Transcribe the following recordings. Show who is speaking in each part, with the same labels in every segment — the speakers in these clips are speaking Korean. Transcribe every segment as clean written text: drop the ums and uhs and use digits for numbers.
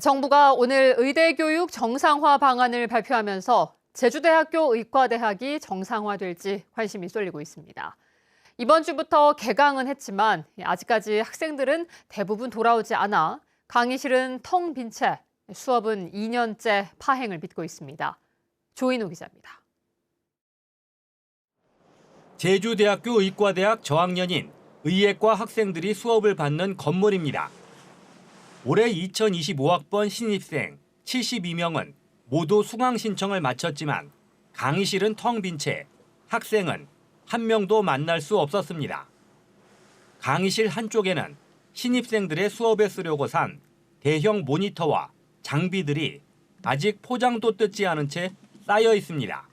Speaker 1: 정부가 오늘 의대교육 정상화 방안을 발표하면서 제주대학교 의과대학이 정상화될지 관심이 쏠리고 있습니다. 이번 주부터 개강은 했지만 아직까지 학생들은 대부분 돌아오지 않아 강의실은 텅 빈 채 수업은 2년째 파행을 빚고 있습니다. 조인호 기자입니다.
Speaker 2: 제주대학교 의과대학 저학년인 의예과 학생들이 수업을 받는 건물입니다. 올해 2025학번 신입생 72명은 모두 수강 신청을 마쳤지만 강의실은 텅 빈 채 학생은 한 명도 만날 수 없었습니다. 강의실 한쪽에는 신입생들의 수업에 쓰려고 산 대형 모니터와 장비들이 아직 포장도 뜯지 않은 채 쌓여 있습니다.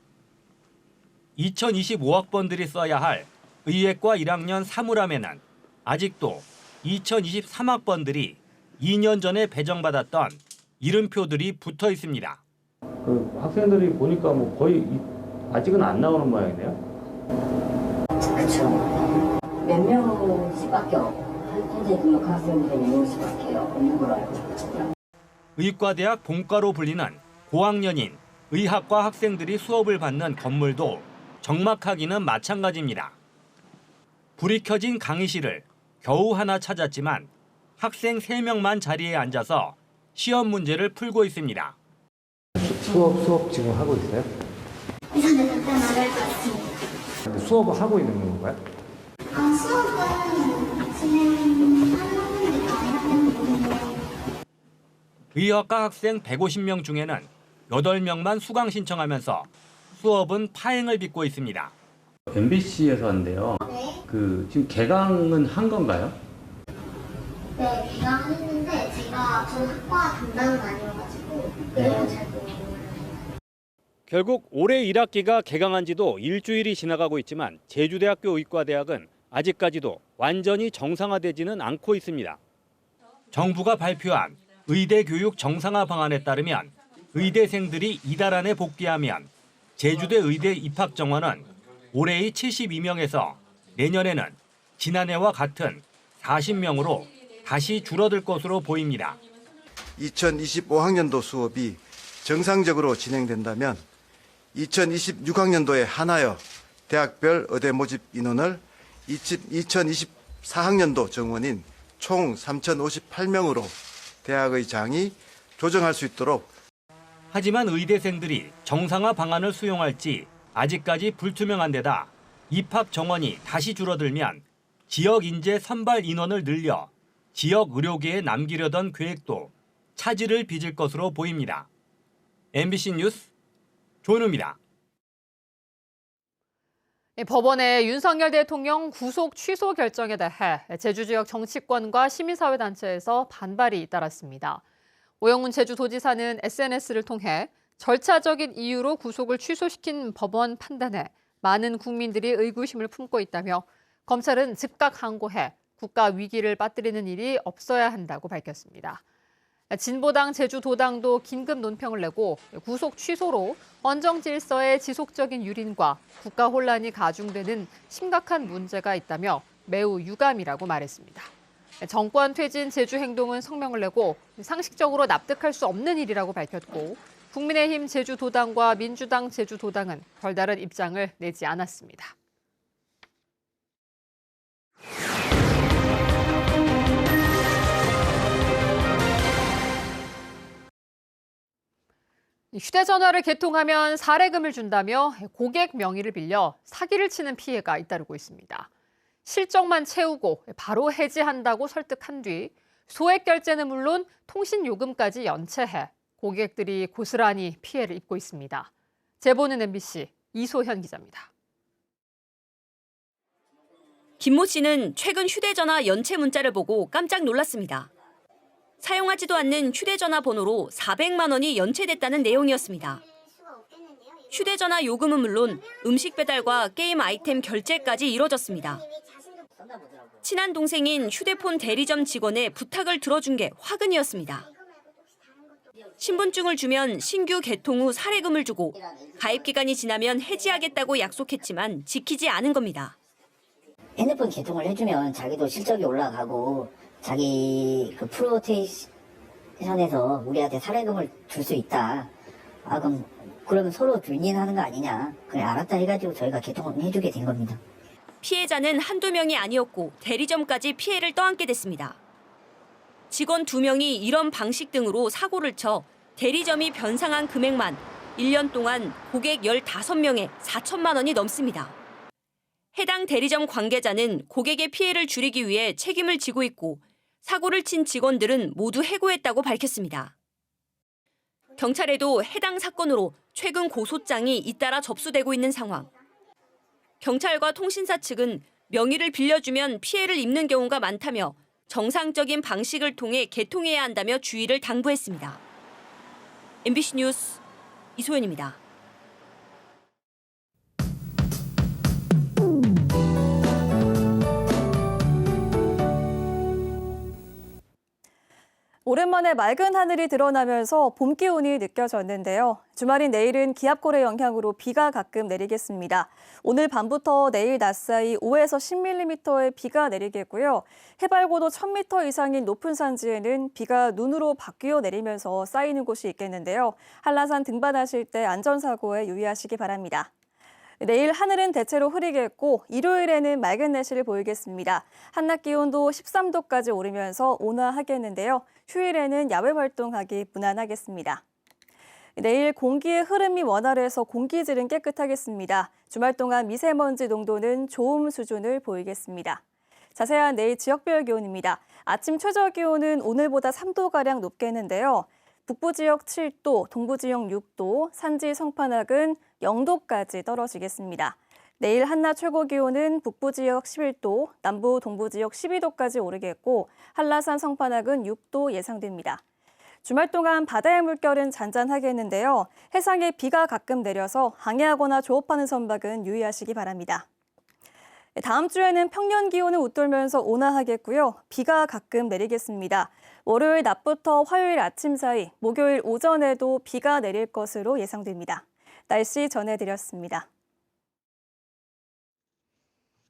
Speaker 2: 2025학번들이 써야 할 의예과 1학년 사물함에는 아직도 2023학번들이 2년 전에 배정받았던 이름표들이 붙어 있습니다.
Speaker 3: 학생들이 보니까 거의 아직은 안 나오는 모양이네요.
Speaker 4: 그렇죠. 몇 명씩밖에 현재 등록 학생들이 몇 명씩밖에 없는 걸로 알고 있거든요.
Speaker 2: 의과대학 본과로 불리는 고학년인 의학과 학생들이 수업을 받는 건물도 적막하기는 마찬가지입니다. 불이 켜진 강의실을 겨우 하나 찾았지만 학생 3명만 자리에 앉아서 시험 문제를 풀고 있습니다.
Speaker 3: 수업 지금 하고 있어요?
Speaker 5: 이상하게 그때 나갈 것 같습니다.
Speaker 3: 수업을 하고 있는 건가요?
Speaker 5: 수업은 진행하는 학생들과 안 하는 부분인데
Speaker 2: 의학과 학생 150명 중에는 8명만 수강 신청하면서 수업은 파행을 빚고 있습니다.
Speaker 3: MBC에서 한대요.
Speaker 5: 네.
Speaker 3: 지금 개강은 한 건가요?
Speaker 5: 네, 개강했는데 제가 전 학과 담당은 아니어가지고 내용은 잘 모르겠어요.
Speaker 2: 결국 올해 1학기가 개강한 지도 일주일이 지나가고 있지만 제주대학교 의과대학은 아직까지도 완전히 정상화되지는 않고 있습니다. 정부가 발표한 의대 교육 정상화 방안에 따르면 의대생들이 이달 안에 복귀하면 제주대 의대 입학 정원은 올해의 72명에서 내년에는 지난해와 같은 40명으로 다시 줄어들 것으로 보입니다.
Speaker 6: 2025학년도 수업이 정상적으로 진행된다면 2026학년도에 한하여 대학별 의대 모집 인원을 2024학년도 정원인 총 3,058명으로 대학의 장이 조정할 수 있도록.
Speaker 2: 하지만 의대생들이 정상화 방안을 수용할지 아직까지 불투명한 데다 입학 정원이 다시 줄어들면 지역 인재 선발 인원을 늘려 지역 의료계에 남기려던 계획도 차질을 빚을 것으로 보입니다. MBC 뉴스 조인호입니다.
Speaker 1: 법원의 윤석열 대통령 구속 취소 결정에 대해 제주 지역 정치권과 시민사회단체에서 반발이 잇따랐습니다. 오영훈 제주도지사는 SNS를 통해 절차적인 이유로 구속을 취소시킨 법원 판단에 많은 국민들이 의구심을 품고 있다며 검찰은 즉각 항고해 국가 위기를 빠뜨리는 일이 없어야 한다고 밝혔습니다. 진보당 제주도당도 긴급 논평을 내고 구속 취소로 헌정 질서의 지속적인 유린과 국가 혼란이 가중되는 심각한 문제가 있다며 매우 유감이라고 말했습니다. 정권 퇴진 제주 행동은 성명을 내고 상식적으로 납득할 수 없는 일이라고 밝혔고 국민의힘 제주도당과 민주당 제주도당은 별다른 입장을 내지 않았습니다. 휴대전화를 개통하면 사례금을 준다며 고객 명의를 빌려 사기를 치는 피해가 잇따르고 있습니다. 실적만 채우고 바로 해지한다고 설득한 뒤 소액 결제는 물론 통신 요금까지 연체해 고객들이 고스란히 피해를 입고 있습니다. 제보는 MBC 이소현 기자입니다.
Speaker 7: 김모 씨는 최근 휴대전화 연체 문자를 보고 깜짝 놀랐습니다. 사용하지도 않는 휴대전화 번호로 400만 원이 연체됐다는 내용이었습니다. 휴대전화 요금은 물론 음식 배달과 게임 아이템 결제까지 이뤄졌습니다. 친한 동생인 휴대폰 대리점 직원의 부탁을 들어준 게 화근이었습니다. 신분증을 주면 신규 개통 후 사례금을 주고 가입 기간이 지나면 해지하겠다고 약속했지만 지키지 않은 겁니다.
Speaker 4: 핸드폰 개통을 해주면 자기도 실적이 올라가고 자기 그 프로테이션 회사 내에서 우리한테 살해금을 줄 수 있다. 아, 그러면 서로 윈윈하는 거 아니냐. 그래, 알았다 해가지고 저희가 개통을 해주게 된 겁니다.
Speaker 7: 피해자는 한두 명이 아니었고 대리점까지 피해를 떠안게 됐습니다. 직원 2명이 이런 방식 등으로 사고를 쳐 대리점이 변상한 금액만 1년 동안 고객 15명에 4천만 원이 넘습니다. 해당 대리점 관계자는 고객의 피해를 줄이기 위해 책임을 지고 있고 사고를 친 직원들은 모두 해고했다고 밝혔습니다. 경찰에도 해당 사건으로 최근 고소장이 잇따라 접수되고 있는 상황. 경찰과 통신사 측은 명의를 빌려주면 피해를 입는 경우가 많다며 정상적인 방식을 통해 개통해야 한다며 주의를 당부했습니다. MBC 뉴스 이소연입니다.
Speaker 8: 오랜만에 맑은 하늘이 드러나면서 봄 기운이 느껴졌는데요. 주말인 내일은 기압골의 영향으로 비가 가끔 내리겠습니다. 오늘 밤부터 내일 낮 사이 5에서 10mm의 비가 내리겠고요. 해발고도 1000m 이상인 높은 산지에는 비가 눈으로 바뀌어 내리면서 쌓이는 곳이 있겠는데요. 한라산 등반하실 때 안전사고에 유의하시기 바랍니다. 내일 하늘은 대체로 흐리겠고 일요일에는 맑은 날씨를 보이겠습니다. 한낮 기온도 13도까지 오르면서 온화하겠는데요. 휴일에는 야외 활동하기 무난하겠습니다. 내일 공기의 흐름이 원활해서 공기질은 깨끗하겠습니다. 주말 동안 미세먼지 농도는 좋음 수준을 보이겠습니다. 자세한 내일 지역별 기온입니다. 아침 최저 기온은 오늘보다 3도가량 높겠는데요. 북부 지역 7도, 동부 지역 6도, 산지 성판악은 0도까지 떨어지겠습니다. 내일 한낮 최고 기온은 북부 지역 11도, 남부 동부 지역 12도까지 오르겠고 한라산 성판악은 6도 예상됩니다. 주말 동안 바다의 물결은 잔잔하겠는데요. 해상에 비가 가끔 내려서 항해하거나 조업하는 선박은 유의하시기 바랍니다. 다음 주에는 평년 기온을 웃돌면서 온화하겠고요. 비가 가끔 내리겠습니다. 월요일 낮부터 화요일 아침 사이, 목요일 오전에도 비가 내릴 것으로 예상됩니다. 날씨 전해드렸습니다.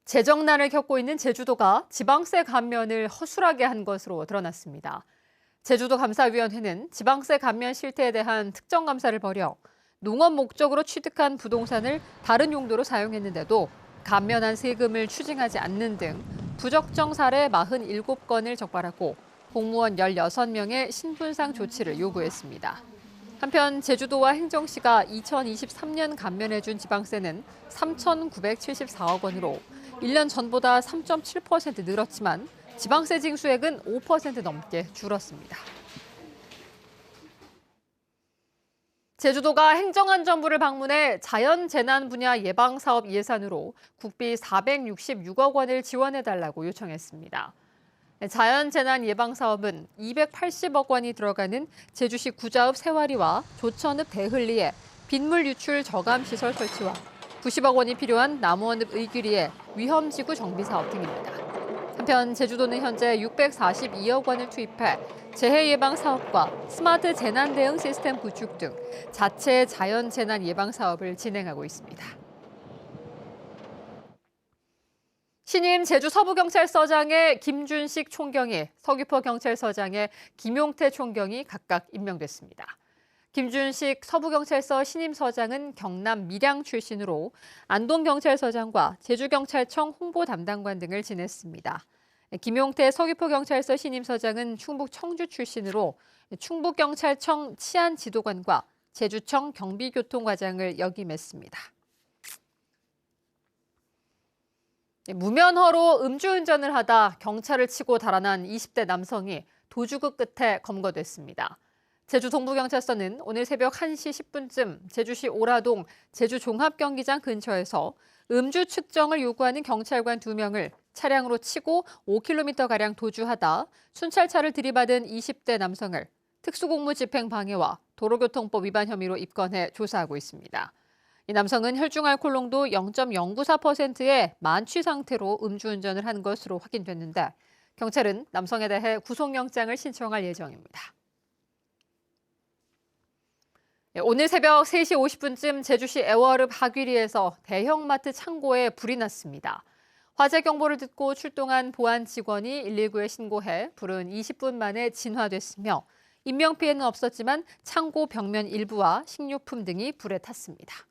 Speaker 1: 재정난을 겪고 있는 제주도가 지방세 감면을 허술하게 한 것으로 드러났습니다. 제주도 감사위원회는 지방세 감면 실태에 대한 특정 감사를 벌여 농업 목적으로 취득한 부동산을 다른 용도로 사용했는데도 감면한 세금을 추징하지 않는 등 부적정 사례 47건을 적발하고 공무원 16명의 신분상 조치를 요구했습니다. 한편 제주도와 행정시가 2023년 감면해준 지방세는 3,974억 원으로 1년 전보다 3.7% 늘었지만 지방세 징수액은 5% 넘게 줄었습니다. 제주도가 행정안전부를 방문해 자연재난 분야 예방사업 예산으로 국비 466억 원을 지원해달라고 요청했습니다. 자연재난 예방사업은 280억 원이 들어가는 제주시 구자읍 세와리와 조천읍 대흘리에 빗물 유출 저감시설 설치와 90억 원이 필요한 남원읍 의규리의 위험지구 정비사업 등입니다. 한편 제주도는 현재 642억 원을 투입해 재해 예방 사업과 스마트 재난 대응 시스템 구축 등 자체 자연 재난 예방 사업을 진행하고 있습니다. 신임 제주 서부경찰서장의 김준식 총경이, 서귀포 경찰서장의 김용태 총경이 각각 임명됐습니다. 김준식 서부경찰서 신임서장은 경남 밀양 출신으로 안동경찰서장과 제주경찰청 홍보 담당관 등을 지냈습니다. 김용태 서귀포경찰서 신임서장은 충북 청주 출신으로 충북경찰청 치안지도관과 제주청 경비교통과장을 역임했습니다. 무면허로 음주운전을 하다 경찰을 치고 달아난 20대 남성이 도주구 끝에 검거됐습니다. 제주 동부경찰서는 오늘 새벽 1시 10분쯤 제주시 오라동 제주종합경기장 근처에서 음주 측정을 요구하는 경찰관 2명을 차량으로 치고 5km가량 도주하다 순찰차를 들이받은 20대 남성을 특수공무 집행 방해와 도로교통법 위반 혐의로 입건해 조사하고 있습니다. 이 남성은 혈중알코올 농도 0.094%의 만취 상태로 음주운전을 한 것으로 확인됐는데 경찰은 남성에 대해 구속영장을 신청할 예정입니다. 오늘 새벽 3시 50분쯤 제주시 애월읍 하귀리에서 대형마트 창고에 불이 났습니다. 화재 경보를 듣고 출동한 보안 직원이 119에 신고해 불은 20분 만에 진화됐으며 인명피해는 없었지만 창고 벽면 일부와 식료품 등이 불에 탔습니다.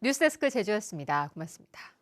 Speaker 1: 뉴스데스크 제주였습니다. 고맙습니다.